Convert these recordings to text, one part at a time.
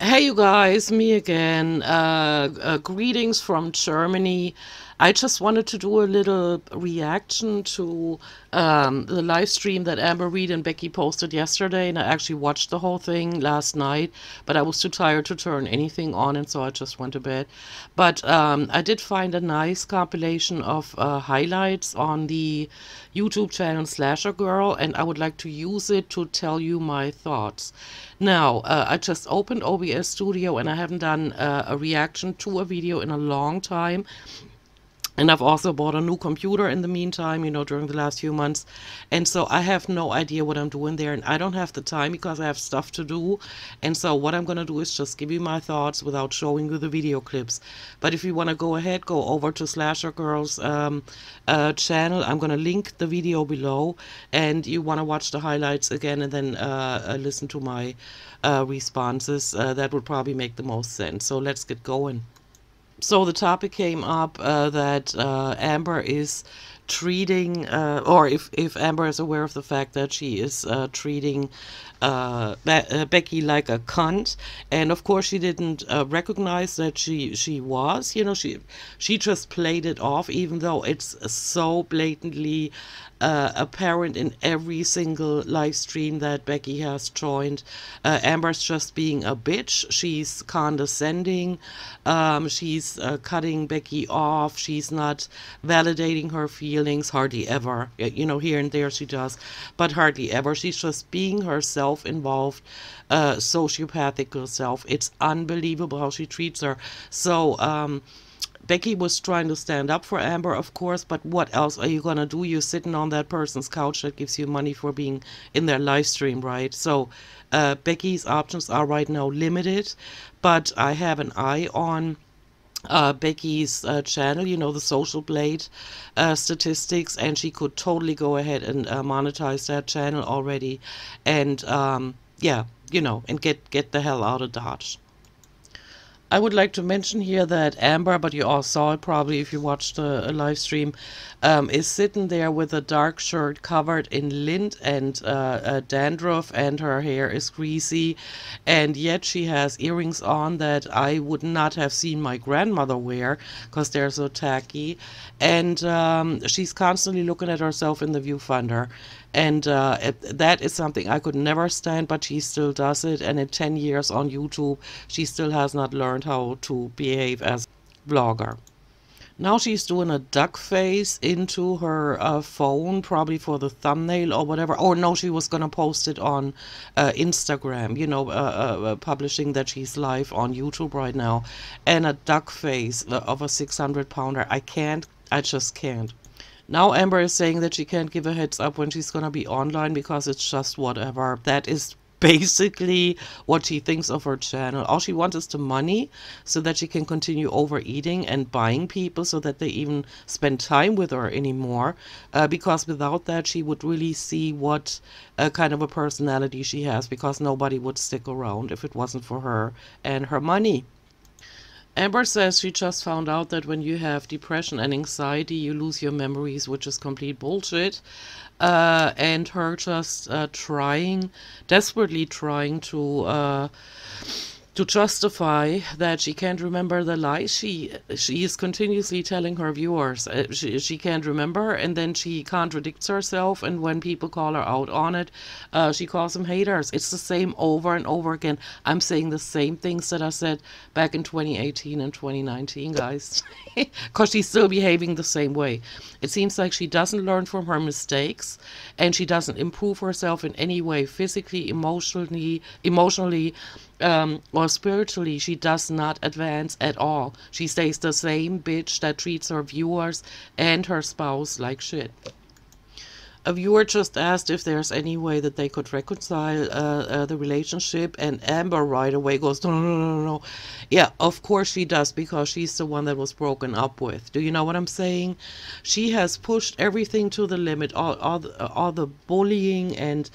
Hey you guys, me again. Greetings from Germany. I just wanted to do a little reaction to the live stream that Amber Reed and Becky posted yesterday, and I actually watched the whole thing last night, but I was too tired to turn anything on, and so I just went to bed. But I did find a nice compilation of highlights on the YouTube channel slashRgirl, and I would like to use it to tell you my thoughts. Now, I just opened OBS Studio and I haven't done a reaction to a video in a long time. And I've also bought a new computer in the meantime, during the last few months. And so I have no idea what I'm doing there. And I don't have the time because I have stuff to do. And so what I'm going to do is just give you my thoughts without showing you the video clips. But if you want to go ahead, go over to slashRgirl's channel. I'm going to link the video below. And you want to watch the highlights again and then listen to my responses. That would probably make the most sense. So let's get going. So the topic came up that Amber is treating, or if Amber is aware of the fact that she is treating Becky like a cunt, and of course she didn't recognize that she was, she just played it off, even though it's so blatantly apparent in every single live stream that Becky has joined. Amber's just being a bitch. She's condescending. She's cutting Becky off. She's not validating her feelings, hardly ever. Here and there she does, but hardly ever. She's just being herself, involved, sociopathic herself. It's unbelievable how she treats her. So, Becky was trying to stand up for Amber, of course, but what else are you going to do? You're sitting on that person's couch that gives you money for being in their live stream, right? So Becky's options are right now limited, but I have an eye on Becky's channel, the Social Blade statistics, and she could totally go ahead and monetize that channel already, and yeah, and get the hell out of Dodge. I would like to mention here that Amber, but you all saw it probably if you watched the live stream, is sitting there with a dark shirt covered in lint and dandruff, and her hair is greasy, and yet she has earrings on that I would not have seen my grandmother wear because they're so tacky, and she's constantly looking at herself in the viewfinder. And that is something I could never stand, but she still does it. And in 10 years on YouTube, she still has not learned how to behave as a vlogger. Now she's doing a duck face into her phone, probably for the thumbnail or whatever. Or no, she was going to post it on Instagram, publishing that she's live on YouTube right now. And a duck face of a 600-pounder. I just can't. Now Amber is saying that she can't give a heads up when she's going to be online because it's just whatever. That is basically what she thinks of her channel. All she wants is the money so that she can continue overeating and buying people so that they even spend time with her anymore. Because without that, she would really see what kind of a personality she has, because nobody would stick around if it wasn't for her and her money. Amber says she just found out that when you have depression and anxiety, you lose your memories, which is complete bullshit. And her just desperately trying to justify that she can't remember the lies she is continuously telling her viewers. She can't remember, and then she contradicts herself, and when people call her out on it, she calls them haters. It's the same over and over again. I'm saying the same things that I said back in 2018 and 2019, guys, because she's still behaving the same way. It seems like she doesn't learn from her mistakes, and she doesn't improve herself in any way, physically, emotionally, or spiritually. She does not advance at all. She stays the same bitch that treats her viewers and her spouse like shit. A viewer just asked if there's any way that they could reconcile the relationship, and Amber right away goes, no, no, no, no, no. Yeah, of course she does, because she's the one that was broken up with. Do you know what I'm saying? She has pushed everything to the limit, all the bullying and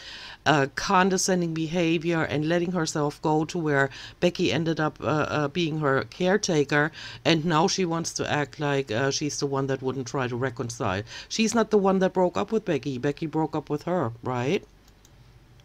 condescending behavior, and letting herself go to where Becky ended up being her caretaker, and now she wants to act like she's the one that wouldn't try to reconcile. She's not the one that broke up with Becky. Becky broke up with her, right?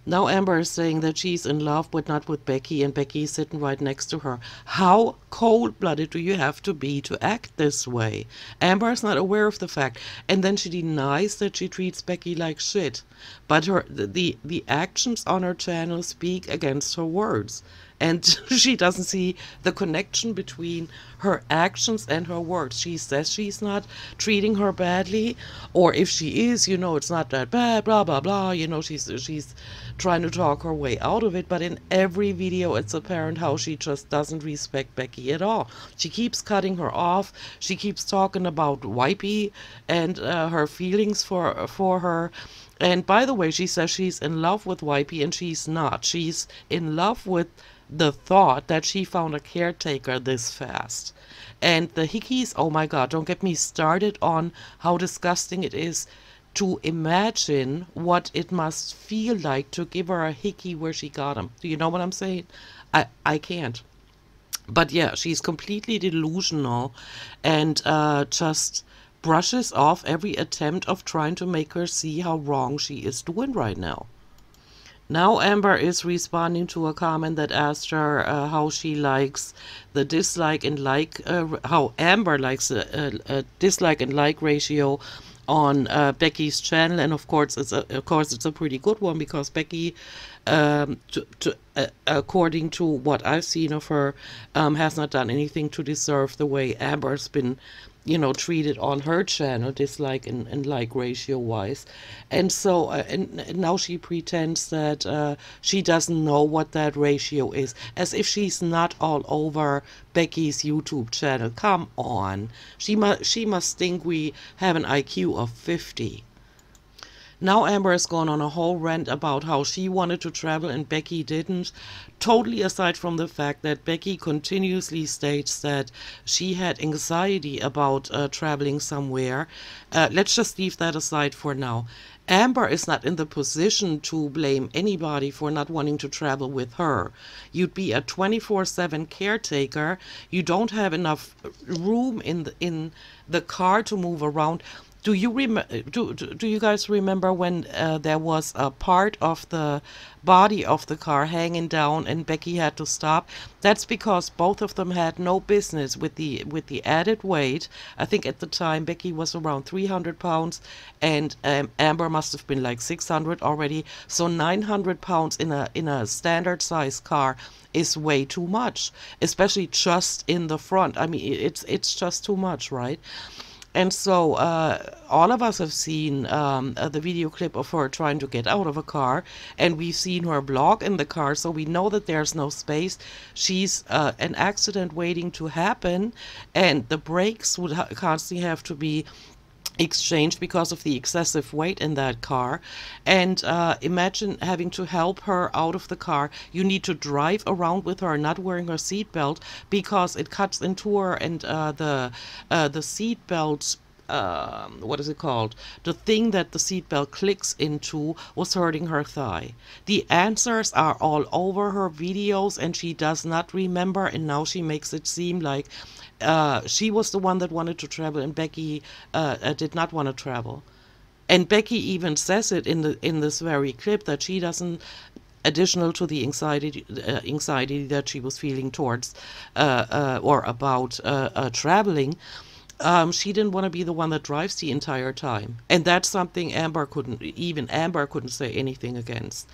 Now Amber is saying that she's in love, but not with Becky, and Becky is sitting right next to her. How cold-blooded do you have to be to act this way? Amber is not aware of the fact, and then she denies that she treats Becky like shit. But the actions on her channel speak against her words. And she doesn't see the connection between her actions and her words. She says she's not treating her badly, or if she is, you know, it's not that bad, blah, blah, blah. You know, she's trying to talk her way out of it. But in every video, it's apparent how she just doesn't respect Becky at all. She keeps cutting her off. She keeps talking about Wipey and her feelings for her. And by the way, she says she's in love with Wipey, and she's not. She's in love with the thought that she found a caretaker this fast. And the hickeys, oh my god, don't get me started on how disgusting it is to imagine what it must feel like to give her a hickey where she got him. Do you know what I'm saying? I can't. But yeah, she's completely delusional and just brushes off every attempt of trying to make her see how wrong she is doing right now. Now Amber is responding to a comment that asked her how she likes the dislike and like, how Amber likes a dislike and like ratio on Becky's channel, and of course it's a pretty good one, because Becky, according to what I've seen of her, has not done anything to deserve the way Amber's been, you know, treated on her channel, dislike and like ratio wise. And so and now she pretends that she doesn't know what that ratio is, as if she's not all over Becky's YouTube channel. Come on, she must think we have an IQ of 50. Now Amber has gone on a whole rant about how she wanted to travel and Becky didn't, totally aside from the fact that Becky continuously states that she had anxiety about traveling somewhere. Let's just leave that aside for now. Amber is not in the position to blame anybody for not wanting to travel with her. You'd be a 24/7 caretaker. You don't have enough room in the car to move around. Do you guys remember when there was a part of the body of the car hanging down and Becky had to stop? That's because both of them had no business with the added weight. I think at the time Becky was around 300 pounds and Amber must have been like 600 already. So 900 pounds in a standard size car is way too much, especially just in the front. I mean, it's just too much, right? And so all of us have seen the video clip of her trying to get out of a car, and we've seen her blog in the car, so we know that there's no space. She's an accident waiting to happen, and the brakes would constantly have to be exchanged because of the excessive weight in that car. And imagine having to help her out of the car. You need to drive around with her not wearing her seatbelt because it cuts into her, and the seatbelt, what is it called? The thing that the seatbelt clicks into was hurting her thigh. The answers are all over her videos and she does not remember, and now she makes it seem like she was the one that wanted to travel and Becky did not want to travel. And Becky even says it in this very clip that she doesn't, additional to the anxiety that she was feeling towards or about traveling, she didn't want to be the one that drives the entire time. And that's something Amber couldn't say anything against.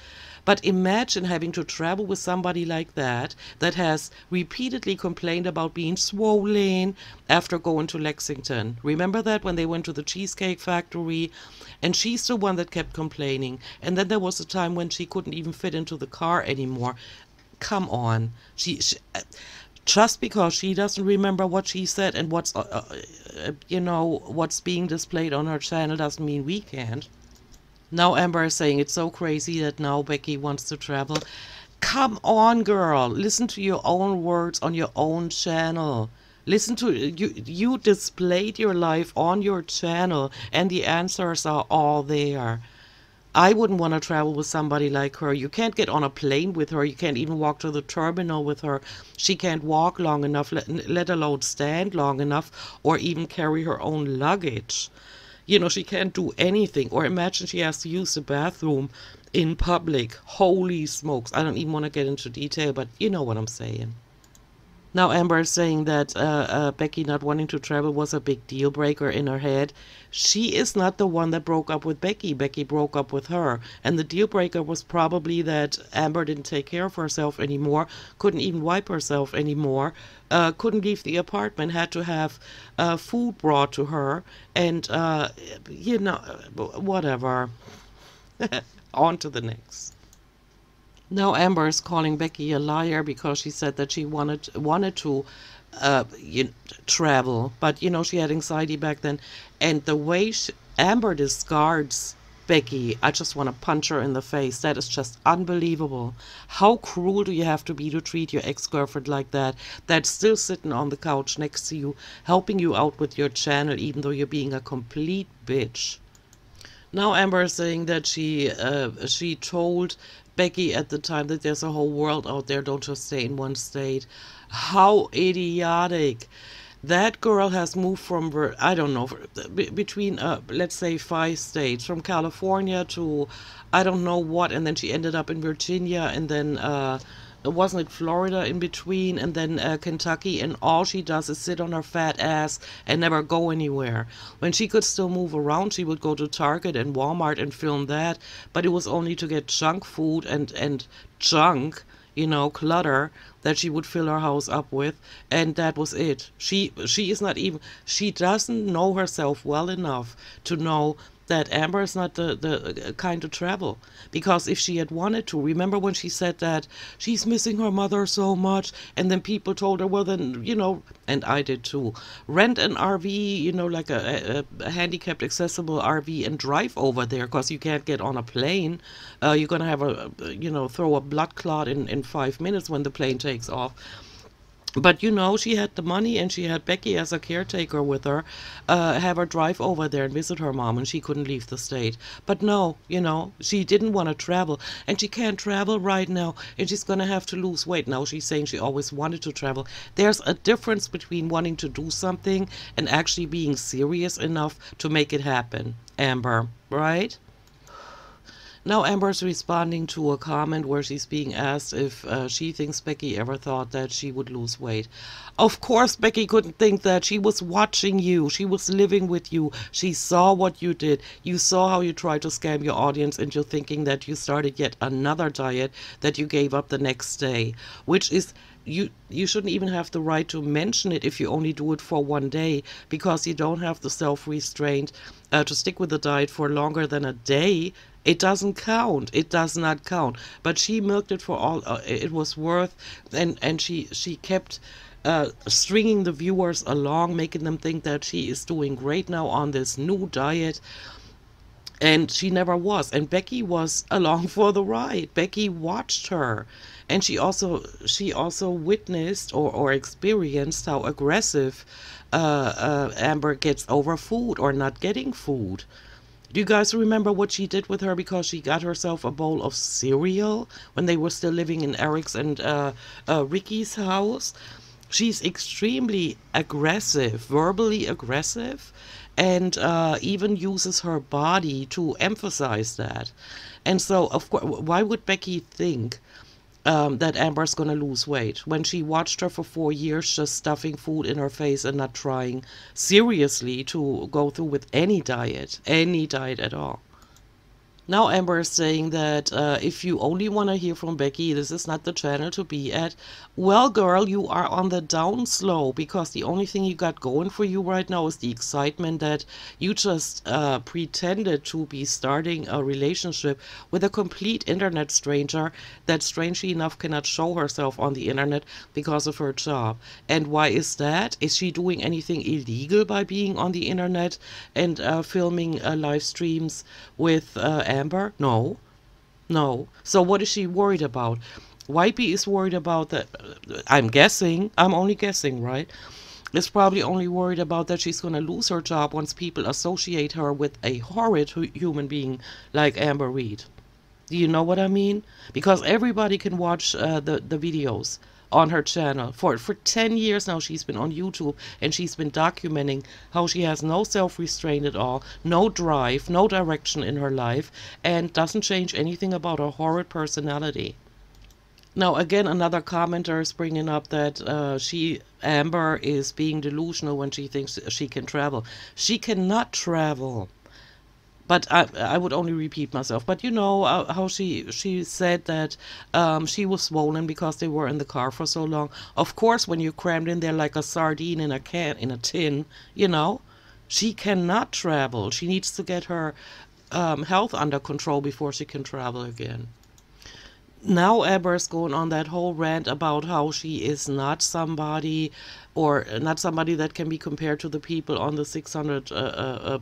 But imagine having to travel with somebody like that has repeatedly complained about being swollen after going to Lexington. Remember that when they went to the Cheesecake Factory? And she's the one that kept complaining. And then there was a time when she couldn't even fit into the car anymore. Come on. She just because she doesn't remember what she said and what's what's being displayed on her channel doesn't mean we can't. Now Amber is saying it's so crazy that now Becky wants to travel. Come on, girl. Listen to your own words on your own channel. Listen to you displayed your life on your channel and the answers are all there. I wouldn't want to travel with somebody like her. You can't get on a plane with her. You can't even walk to the terminal with her. She can't walk long enough, let alone stand long enough, or even carry her own luggage. You know, she can't do anything. Or imagine she has to use the bathroom in public. Holy smokes. I don't even want to get into detail, but you know what I'm saying. Now Amber is saying that Becky not wanting to travel was a big deal breaker in her head. She is not the one that broke up with Becky. Becky broke up with her. And the deal breaker was probably that Amber didn't take care of herself anymore, couldn't even wipe herself anymore, couldn't leave the apartment, had to have food brought to her, and, you know, whatever. On to the next. Now Amber is calling Becky a liar because she said that she wanted to travel, but you know she had anxiety back then, and the way Amber discards Becky, I just want to punch her in the face. That is just unbelievable. How cruel do you have to be to treat your ex-girlfriend like that? That's still sitting on the couch next to you, helping you out with your channel, even though you're being a complete bitch. Now Amber is saying that she told Becky at the time that there's a whole world out there, don't just stay in one state. How idiotic. That girl has moved from, I don't know, between, let's say 5 states, from California to I don't know what, and then she ended up in Virginia, and then wasn't it Florida in between, and then Kentucky, and all she does is sit on her fat ass and never go anywhere. When she could still move around, she would go to Target and Walmart and film that, but it was only to get junk food and junk, you know, clutter that she would fill her house up with, and that was it. She is not even, she doesn't know herself well enough to know that Amber is not the kind to travel. Because if she had wanted to, remember when she said that she's missing her mother so much, and then people told her, well then, you know, and I did too, rent an RV, you know, like a handicapped accessible RV, and drive over there, because you can't get on a plane. You're gonna have a, you know, throw a blood clot in 5 minutes when the plane takes off. But you know, she had the money, and she had Becky as a caretaker with her, have her drive over there and visit her mom, and she couldn't leave the state. But no, you know, she didn't want to travel, and she can't travel right now, and she's gonna have to lose weight. Now she's saying she always wanted to travel. There's a difference between wanting to do something and actually being serious enough to make it happen, Amber, right? Now Amber's responding to a comment where she's being asked if she thinks Becky ever thought that she would lose weight. Of course Becky couldn't think that. She was watching you. She was living with you. She saw what you did. You saw how you tried to scam your audience into thinking that you started yet another diet that you gave up the next day, which is, you shouldn't even have the right to mention it if you only do it for 1 day, because you don't have the self-restraint to stick with the diet for longer than a day. It doesn't count. It does not count. But she milked it for all it was worth, and she kept stringing the viewers along, making them think that she is doing great now on this new diet. And she never was. And Becky was along for the ride. Becky watched her. And she also witnessed or experienced how aggressive Amber gets over food or not getting food. Do you guys remember what she did with her because she got herself a bowl of cereal when they were still living in Eric's and Ricky's house? She's extremely aggressive, verbally aggressive, and even uses her body to emphasize that. And so, of course, why would Becky think that Amber's going to lose weight when she watched her for 4 years just stuffing food in her face and not trying seriously to go through with any diet at all? Now Amber is saying that if you only want to hear from Becky, this is not the channel to be at. Well, girl, you are on the downslope, because the only thing you got going for you right now is the excitement that you just pretended to be starting a relationship with a complete internet stranger that, strangely enough, cannot show herself on the internet because of her job. And why is that? Is she doing anything illegal by being on the internet and filming live streams with Amber? No. No. So what is she worried about? Wipey is worried about that. I'm guessing. I'm only guessing, right? Is probably only worried about that she's going to lose her job once people associate her with a horrid human being like Amber Reed. Do you know what I mean? Because everybody can watch the videos on her channel. For 10 years now, she's been on YouTube, and she's been documenting how she has no self-restraint at all, no drive, no direction in her life, and doesn't change anything about her horrid personality. Now, again, another commenter is bringing up that Amber is being delusional when she thinks she can travel. She cannot travel. But I would only repeat myself. But you know how she said that she was swollen because they were in the car for so long. Of course, when you're crammed in there like a sardine in a can, in a tin, you know, she cannot travel. She needs to get her health under control before she can travel again. Now Amber's going on that whole rant about how she is not somebody, or not somebody that can be compared to the people on the 600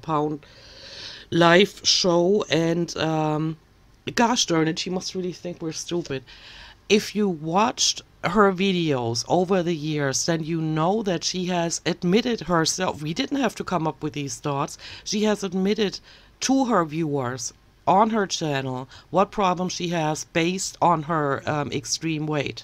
pound live show. And gosh darn it, she must really think we're stupid. If you watched her videos over the years, then you know that she has admitted herself. We didn't have to come up with these thoughts. She has admitted to her viewers on her channel what problems she has based on her extreme weight,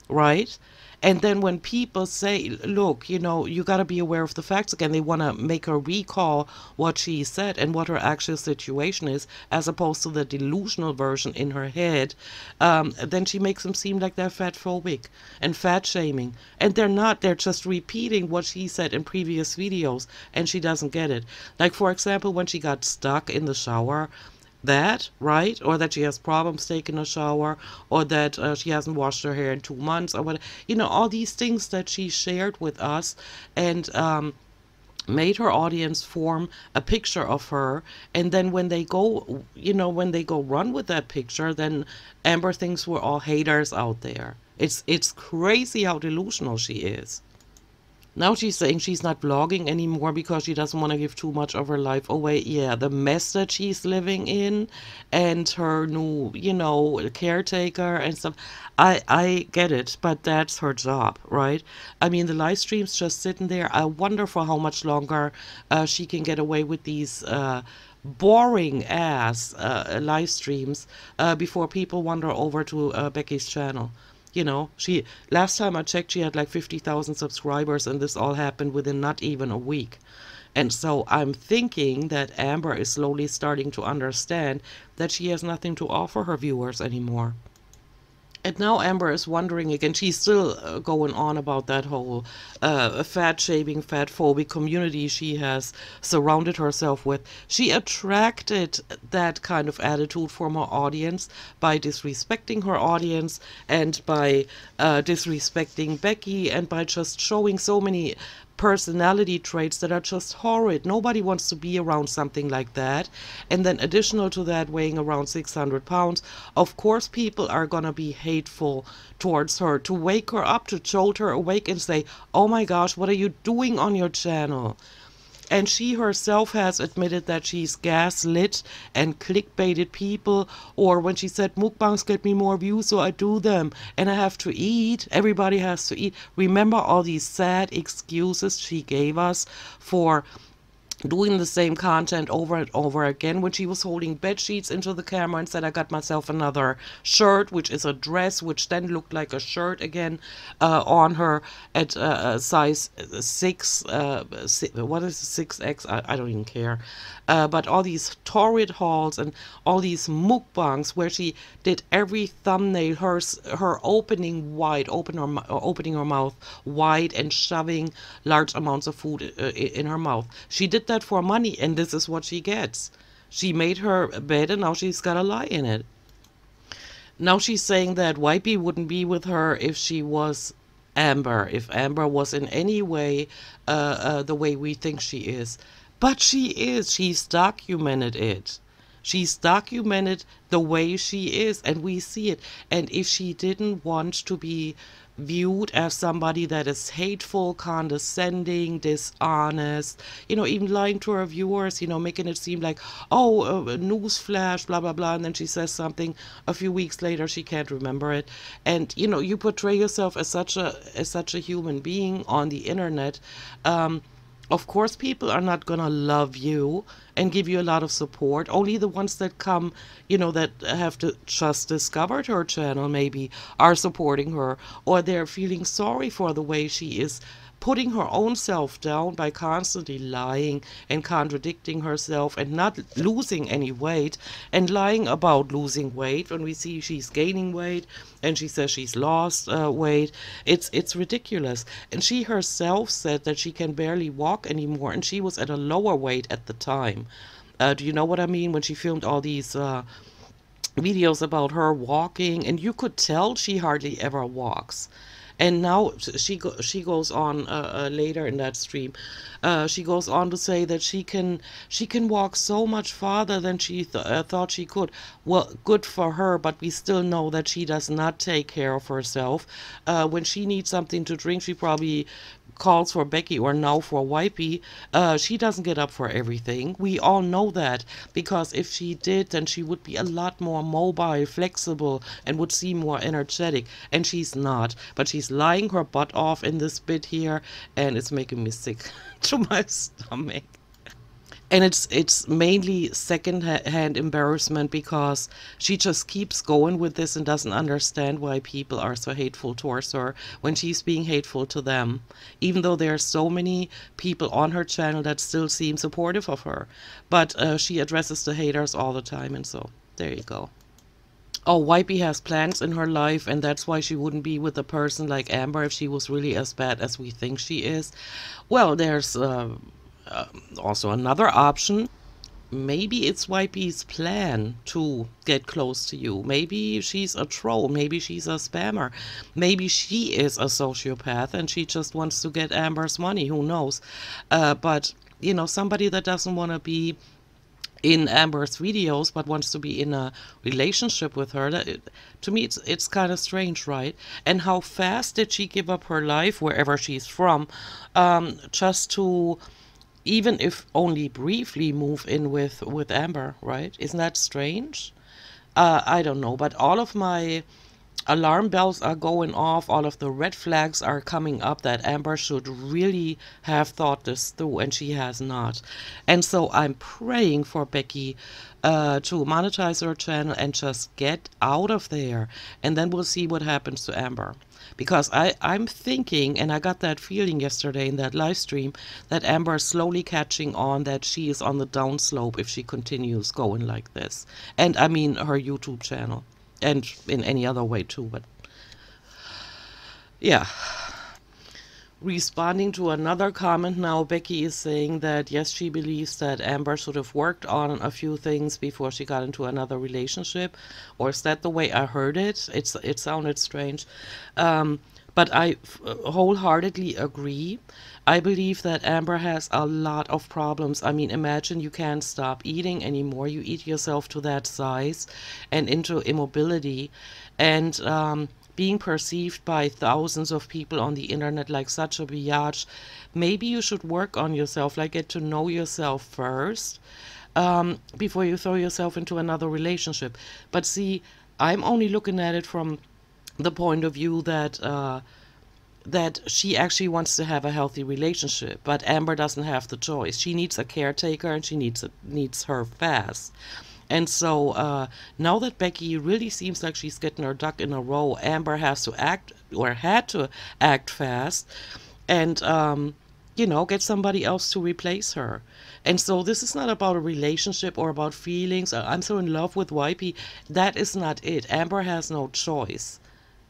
right? And then when people say, look, you know, you got to be aware of the facts again, they want to make her recall what she said and what her actual situation is, as opposed to the delusional version in her head, then she makes them seem like they're fat phobic and fat shaming. And they're not. They're just repeating what she said in previous videos, and she doesn't get it. Like, for example, when she got stuck in the shower, that, right? Or that she has problems taking a shower, or that she hasn't washed her hair in 2 months, or what, you know, all these things that she shared with us, and made her audience form a picture of her. And then when they go, you know, when they go run with that picture, then Amber thinks we're all haters out there. It's crazy how delusional she is. Now she's saying she's not vlogging anymore because she doesn't want to give too much of her life away. Yeah, the mess that she's living in, and her new, you know, caretaker and stuff. I get it, but that's her job, right? I mean, the live stream's just sitting there. I wonder for how much longer she can get away with these boring ass live streams before people wander over to Becky's channel. You know, last time I checked, she had like 50,000 subscribers, and this all happened within not even a week. And so I'm thinking that Amber is slowly starting to understand that she has nothing to offer her viewers anymore. And now Amber is wondering again. She's still going on about that whole fat-shaming, fat-phobic community she has surrounded herself with. She attracted that kind of attitude from her audience by disrespecting her audience, and by disrespecting Becky, and by just showing so many personality traits that are just horrid. Nobody wants to be around something like that. And then additional to that, weighing around 600 pounds, of course people are gonna be hateful towards her, to wake her up, to jolt her awake and say, oh my gosh, what are you doing on your channel? And she herself has admitted that she's gaslit and clickbaited people, or when she said mukbangs get me more views, so I do them, and I have to eat, everybody has to eat. Remember all these sad excuses she gave us for doing the same content over and over again, when she was holding bed sheets into the camera and said, I got myself another shirt, which is a dress, which then looked like a shirt again, on her at size 6, what is 6X? I don't even care. But all these torrid hauls and all these mukbangs where she did every thumbnail, her opening wide, opening her mouth wide and shoving large amounts of food in her mouth. She did that for money, and this is what she gets. She made her bed, and now she's got to lie in it. Now she's saying that Wipey wouldn't be with her if she was Amber, if Amber was in any way the way we think she is. But she is. She's documented it. She's documented the way she is, and we see it. And if she didn't want to be viewed as somebody that is hateful, condescending, dishonest, you know, even lying to her viewers, you know, making it seem like, oh, newsflash, blah, blah, blah, and then she says something a few weeks later, she can't remember it. And, you know, you portray yourself as such a human being on the internet, Of course, people are not gonna love you and give you a lot of support. Only the ones that come, that have just discovered her channel maybe are supporting her, or they're feeling sorry for the way she is putting her own self down by constantly lying and contradicting herself and not losing any weight, and lying about losing weight when we see she's gaining weight and she says she's lost weight. It's ridiculous. And she herself said that she can barely walk anymore, and she was at a lower weight at the time. Do you know what I mean? When she filmed all these videos about her walking, and you could tell she hardly ever walks. And now she goes on later in that stream. She goes on to say that she can walk so much farther than she thought she could. Well, good for her, but we still know that she does not take care of herself. When she needs something to drink, she probably calls for Becky or now for Wipey. She doesn't get up for everything. We all know that, because if she did, then she would be a lot more mobile, flexible, and would seem more energetic. And she's not. But she's lying her butt off in this bit here, and it's making me sick to my stomach. And it's mainly second-hand embarrassment, because she just keeps going with this and doesn't understand why people are so hateful towards her when she's being hateful to them, even though there are so many people on her channel that still seem supportive of her. But she addresses the haters all the time, and so there you go. Oh, Wipey has plans in her life, and that's why she wouldn't be with a person like Amber if she was really as bad as we think she is. Well, there's also another option. Maybe it's Wipey's plan to get close to you. Maybe she's a troll. Maybe she's a spammer. Maybe she is a sociopath and she just wants to get Amber's money. Who knows? But, somebody that doesn't want to be in Amber's videos but wants to be in a relationship with her, to me it's kind of strange, right? And how fast did she give up her life wherever she's from, just to, even if only briefly, move in with Amber, right? Isn't that strange? I don't know, but all of my alarm bells are going off. All of the red flags are coming up that Amber should really have thought this through, and she has not. And so I'm praying for Becky to monetize her channel and just get out of there, and then we'll see what happens to Amber. Because I'm thinking, and I got that feeling yesterday in that live stream, that Amber is slowly catching on that she is on the downslope if she continues going like this. And I mean her YouTube channel. And in any other way too, but yeah. Responding to another comment now, Becky is saying that yes, she believes that Amber should have worked on a few things before she got into another relationship. Or is that the way I heard it? It sounded strange. But I wholeheartedly agree. I believe that Amber has a lot of problems. I mean, imagine you can't stop eating anymore. You eat yourself to that size and into immobility, and being perceived by thousands of people on the internet like such a biatch. Maybe you should work on yourself, like get to know yourself first, before you throw yourself into another relationship. But see, I'm only looking at it from the point of view that that she actually wants to have a healthy relationship, but Amber doesn't have the choice. She needs a caretaker, and she needs her fast. And so now that Becky really seems like she's getting her duck in a row, Amber has to act, or had to act fast, and get somebody else to replace her. And so this is not about a relationship or about feelings. I'm so in love with Wipey. That is not it. Amber has no choice.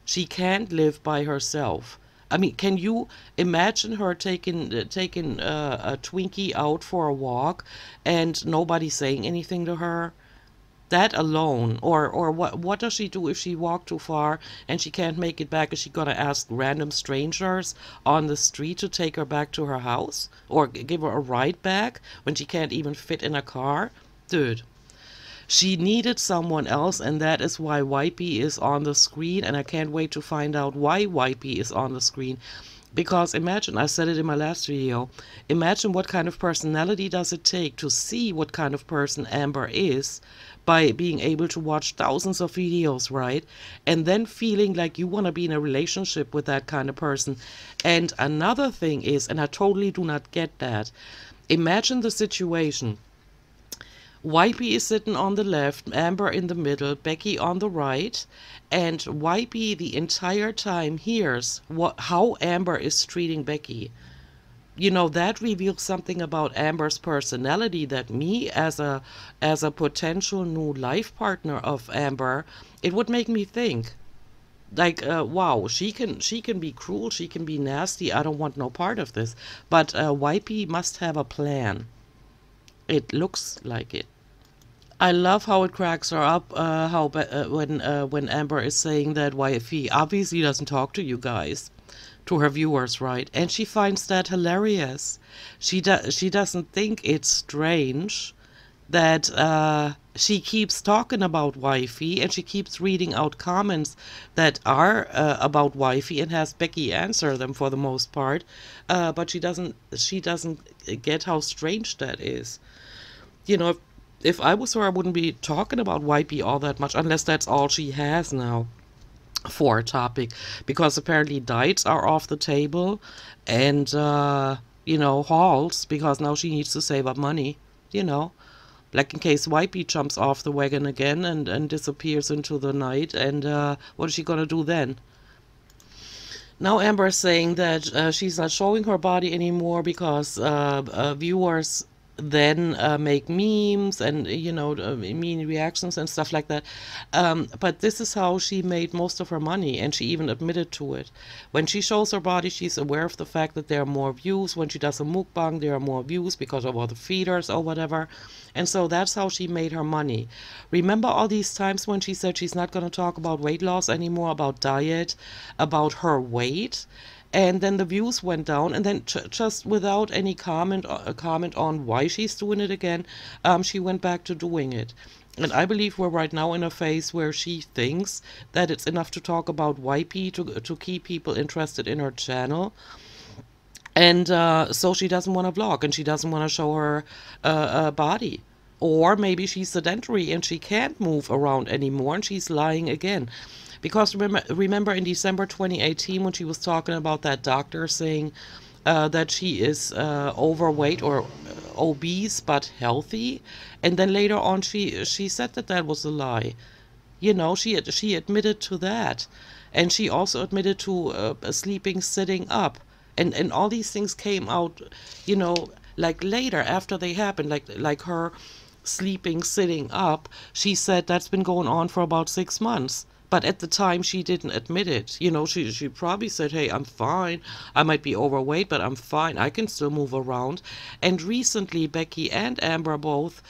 She can't live by herself. I mean, can you imagine her taking a Twinkie out for a walk and nobody saying anything to her? That alone, or what does she do if she walked too far and she can't make it back? Is she gonna ask random strangers on the street to take her back to her house, or give her a ride back when she can't even fit in a car? Dude. She needed someone else, and that is why Wipey is on the screen, and I can't wait to find out why Wipey is on the screen. Because imagine, I said it in my last video, imagine what kind of personality does it take to see what kind of person Amber is by being able to watch thousands of videos, right? And then feeling like you want to be in a relationship with that kind of person. And another thing is, and I totally do not get that, imagine the situation. Wipey is sitting on the left, Amber in the middle, Becky on the right, and Wipey the entire time hears how Amber is treating Becky. You know, that reveals something about Amber's personality that me as a potential new life partner of Amber, it would make me think like, wow, she can be cruel, she can be nasty, I don't want no part of this. But Wipey must have a plan. It looks like it. I love how it cracks her up, when Amber is saying that YFE obviously doesn't talk to you guys, to her viewers, right? And she finds that hilarious. She doesn't think it's strange that she keeps talking about wifey, and she keeps reading out comments that are about wifey and has Becky answer them for the most part, but she doesn't get how strange that is. You know, if I was her, I wouldn't be talking about Wipey all that much, unless that's all she has now for a topic. Because apparently diets are off the table, and, hauls, because now she needs to save up money, you know. Like in case Wipey jumps off the wagon again and disappears into the night, and what is she gonna do then? Now Amber is saying that she's not showing her body anymore because viewers then make memes and, mean reactions and stuff like that. But this is how she made most of her money, and she even admitted to it. When she shows her body, she's aware of the fact that there are more views. When she does a mukbang, there are more views because of all the feeders or whatever. And so that's how she made her money. Remember all these times when she said she's not going to talk about weight loss anymore, about diet, about her weight? And then the views went down, and then just without any comment on why she's doing it again, she went back to doing it. And I believe we're right now in a phase where she thinks that it's enough to talk about YP to keep people interested in her channel. And so she doesn't want to vlog, and she doesn't want to show her body. Or maybe she's sedentary and she can't move around anymore, and she's lying again. Because remember in December 2018 when she was talking about that doctor saying that she is overweight or obese but healthy, and then later on she said that that was a lie. You know, she admitted to that, and she also admitted to sleeping sitting up, and all these things came out, like later after they happened, like her sleeping sitting up. She said that's been going on for about 6 months. But at the time, she didn't admit it. She probably said, hey, I'm fine. I might be overweight, but I'm fine. I can still move around. And recently, Becky and Amber both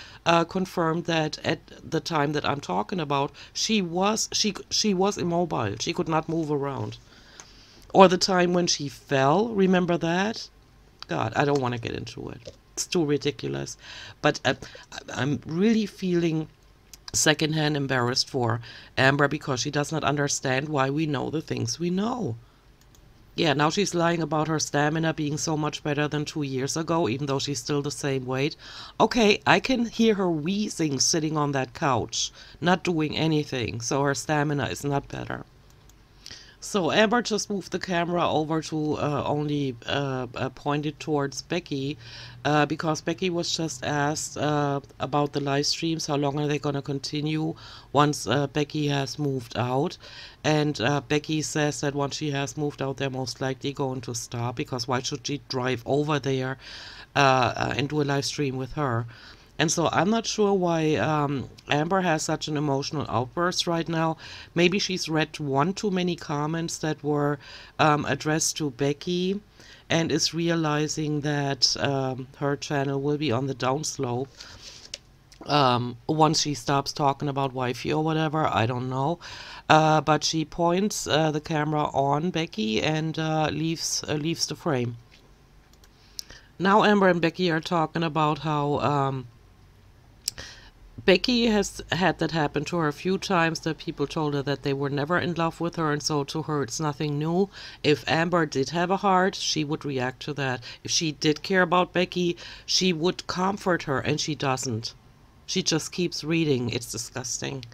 confirmed that at the time that I'm talking about, she was immobile. She could not move around. Or the time when she fell, remember that? God, I don't want to get into it. It's too ridiculous. But I'm really feeling secondhand embarrassed for Amber because she does not understand why we know the things we know. Yeah, now she's lying about her stamina being so much better than 2 years ago, even though she's still the same weight. Okay, I can hear her wheezing sitting on that couch, not doing anything, so her stamina is not better. So Amber just moved the camera over to only point it towards Becky, because Becky was just asked about the live streams, how long are they going to continue once Becky has moved out. And Becky says that once she has moved out, they're most likely going to stop, because why should she drive over there and do a live stream with her? And so I'm not sure why Amber has such an emotional outburst right now. Maybe she's read one too many comments that were addressed to Becky and is realizing that her channel will be on the downslope once she stops talking about wifey or whatever. I don't know. But she points the camera on Becky and leaves the frame. Now Amber and Becky are talking about how Becky has had that happen to her a few times, that people told her that they were never in love with her, and so to her it's nothing new. If Amber did have a heart, she would react to that. If she did care about Becky, she would comfort her, and she doesn't. She just keeps reading. It's disgusting.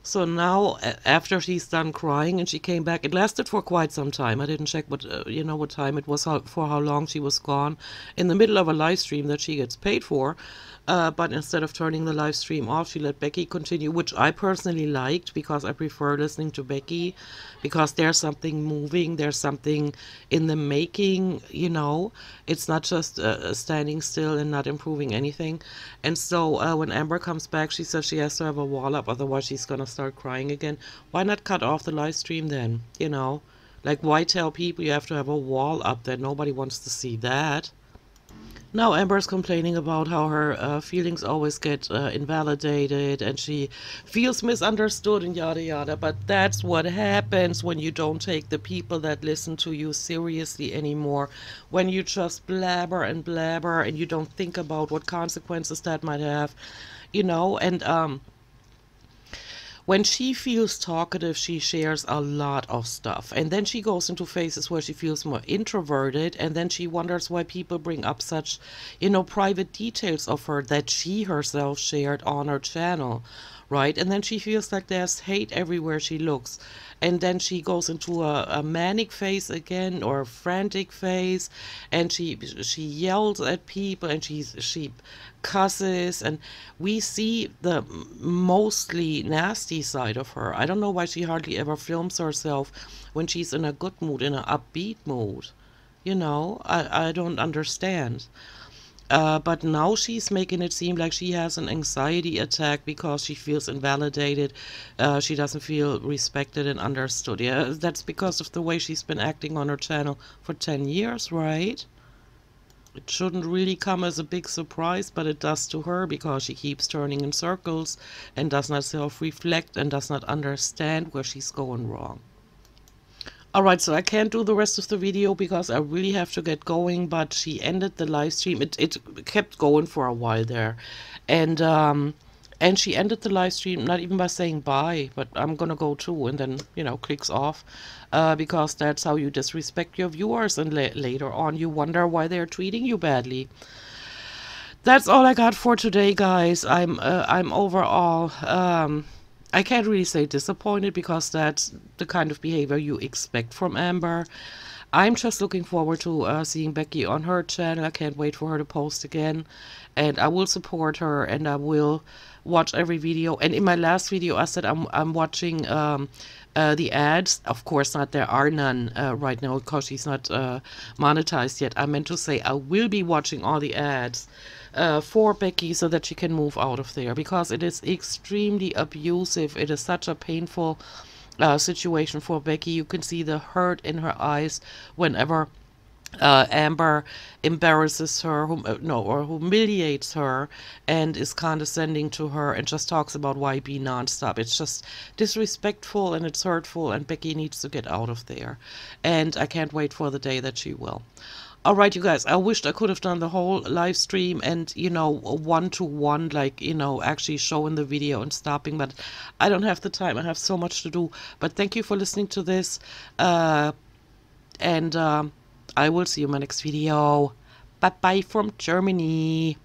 So now, after she's done crying and she came back, it lasted for quite some time. I didn't check what what time it was, for how long she was gone, in the middle of a live stream that she gets paid for. But instead of turning the live stream off, she let Becky continue, which I personally liked, because I prefer listening to Becky, because there's something moving, there's something in the making, It's not just standing still and not improving anything. And so when Amber comes back, she says she has to have a wall up, otherwise she's gonna start crying again. Why not cut off the live stream then? Like, why tell people you have to have a wall up that nobody wants to see that? Now Amber's complaining about how her feelings always get invalidated, and she feels misunderstood and yada yada. But that's what happens when you don't take the people that listen to you seriously anymore. When you just blabber and blabber and you don't think about what consequences that might have, and when she feels talkative, she shares a lot of stuff. And then she goes into phases where she feels more introverted. And then she wonders why people bring up such, private details of her that she herself shared on her channel. Right? And then she feels like there's hate everywhere she looks. And then she goes into a manic phase again, or a frantic phase. And she yells at people, and she cusses, and we see the mostly nasty side of her. I don't know why she hardly ever films herself when she's in a good mood, in an upbeat mood. I don't understand. But now she's making it seem like she has an anxiety attack because she feels invalidated. She doesn't feel respected and understood. Yeah, that's because of the way she's been acting on her channel for 10 years, right? It shouldn't really come as a big surprise, but it does to her, because she keeps turning in circles and does not self-reflect and does not understand where she's going wrong. Alright, so I can't do the rest of the video because I really have to get going, but she ended the live stream. It kept going for a while there. And she ended the live stream not even by saying bye, but I'm gonna go too, and then, clicks off. Because that's how you disrespect your viewers, and later on you wonder why they're treating you badly. That's all I got for today, guys. I'm overall, I can't really say disappointed, because that's the kind of behavior you expect from Amber. I'm just looking forward to seeing Becky on her channel. I can't wait for her to post again. And I will support her, and I will watch every video. And in my last video, I said I'm watching the ads. Of course not. There are none right now, because she's not monetized yet. I meant to say I will be watching all the ads for Becky, so that she can move out of there, because it is extremely abusive. It is such a painful situation for Becky. You can see the hurt in her eyes whenever Amber embarrasses her, or humiliates her, and is condescending to her, and just talks about YB nonstop. It's just disrespectful, and it's hurtful, and Becky needs to get out of there. And I can't wait for the day that she will. Alright, you guys, I wished I could have done the whole live stream and, one-to-one, like, actually showing the video and stopping, but I don't have the time. I have so much to do. But thank you for listening to this, and I will see you in my next video. Bye-bye from Germany.